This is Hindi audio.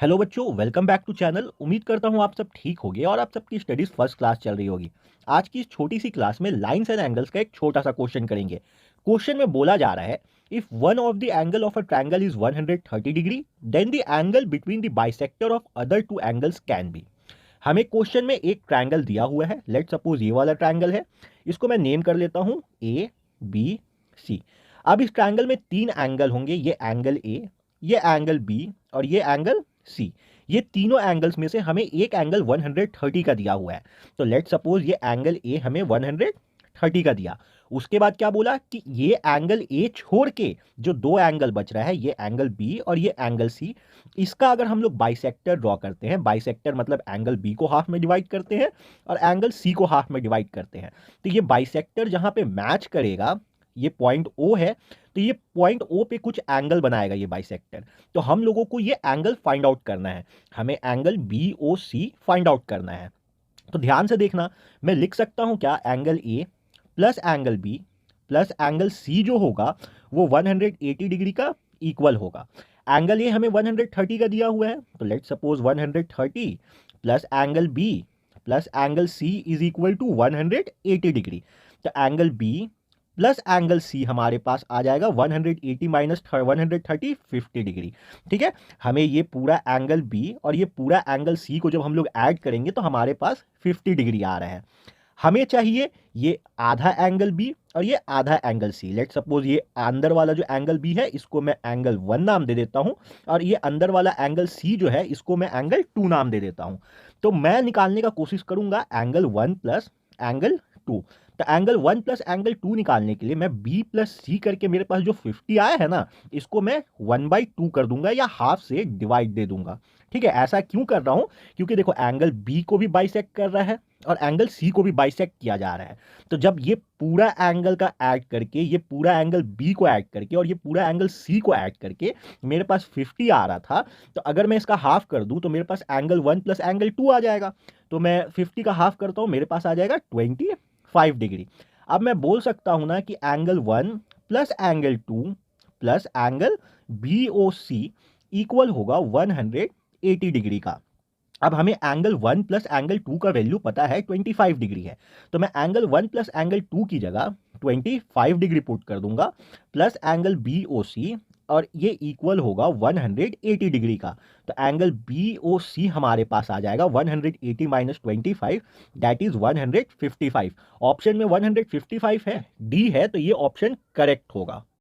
हेलो बच्चों, वेलकम बैक टू चैनल। उम्मीद करता हूँ आप सब ठीक होंगे और आप सबकी स्टडीज फर्स्ट क्लास चल रही होगी। आज की इस छोटी सी क्लास में लाइंस एंड एंगल्स का एक छोटा सा क्वेश्चन करेंगे। क्वेश्चन में बोला जा रहा है, if one of the angle of a triangle is 130 degree, then the angle between the bisector of other two angles can be. हमें क्वेश्चन में एक ट्रायंगल दिया हुआ है। लेट सपोज ये वाला ट्रायंगल है। इसको मैं नेम कर लेता हूँ ए बी सी। अब इस ट्रायंगल में तीन एंगल होंगे, ये एंगल ए, ये एंगल बी और ये एंगल सी। ये तीनों एंगल्स में से हमें एक एंगल 130 का दिया हुआ है। तो लेट सपोज ये एंगल ए हमें 130 का दिया। उसके बाद क्या बोला कि ये एंगल ए छोड़ के जो दो एंगल बच रहा है, ये एंगल बी और ये एंगल सी, इसका अगर हम लोग बाइसेक्टर ड्रॉ करते हैं, बाइसेक्टर मतलब एंगल बी को हाफ में डिवाइड करते हैं और एंगल सी को हाफ में डिवाइड करते हैं, तो ये बाइसेक्टर जहां पे मैच करेगा, ये पॉइंट ओ है, तो ये पॉइंट ओ पे कुछ एंगल बनाएगा ये बाइसेक्टर। तो हम लोगों को ये एंगल फाइंड आउट करना है, हमें एंगल बी ओ सी फाइंड आउट करना है। तो ध्यान से देखना, मैं लिख सकता हूं क्या, angle A plus angle B plus angle C जो होगा वो 180 डिग्री का इक्वल होगा। एंगल ए हमें 130 का दिया हुआ है, तो let suppose 130 plus angle B plus angle C is equal to 180 degree. तो angle B plus angle C हमारे पास आ जाएगा 180 माइनस 130, 50 डिग्री। ठीक है, हमें ये पूरा एंगल बी और ये पूरा एंगल सी को जब हम लोग ऐड करेंगे तो हमारे पास 50 डिग्री आ रहा है। हमें चाहिए ये आधा एंगल बी और ये आधा एंगल सी। लेट सपोज ये अंदर वाला जो एंगल बी है इसको मैं एंगल 1 नाम दे देता हूं और ये अंदर वाला एंगल सी जो है इसको मैं एंगल 2 नाम दे देता हूं। तो मैं निकालने का कोशिश करूंगा एंगल 1 प्लस एंगल 2। तो एंगल 1 प्लस एंगल 2 निकालने के लिए मैं बी प्लस सी करके मेरे पास जो 50 आया है ना, इसको मैं 1/2 कर दूंगा या हाफ से डिवाइड दे दूंगा। ठीक है, ऐसा क्यों कर रहा हूं, क्योंकि देखो एंगल बी को भी बाइसेक्ट कर रहा है और एंगल सी को भी बाइसेक्ट किया जा रहा है। तो जब ये पूरा एंगल का ऐड करके, ये पूरा एंगल बी को ऐड करके और ये पूरा एंगल सी को ऐड करके मेरे पास 50 आ रहा था, तो अगर मैं इसका हाफ कर दूं तो मेरे पास एंगल 1 प्लस एंगल 2 आ जाएगा। तो मैं 50 का हाफ करता हूं, मेरे पास आ जाएगा 25 डिग्री। अब मैं बोल सकता हूं ना कि angle 1 plus angle 2 plus angle B O C equal होगा 180 डिग्री का। अब हमें एंगल 1 प्लस एंगल 2 का वैल्यू पता है 25 डिग्री है, तो मैं एंगल 1 प्लस एंगल 2 की जगह 25 डिग्री पुट कर दूंगा प्लस एंगल बी ओ सी, और ये इक्वल होगा 180 डिग्री का। तो एंगल बी ओ सी हमारे पास आ जाएगा 180 माइनस 25, दैट इज 155। ऑप्शन में 155 है, डी है, तो ये ऑप्शन करेक्ट होगा।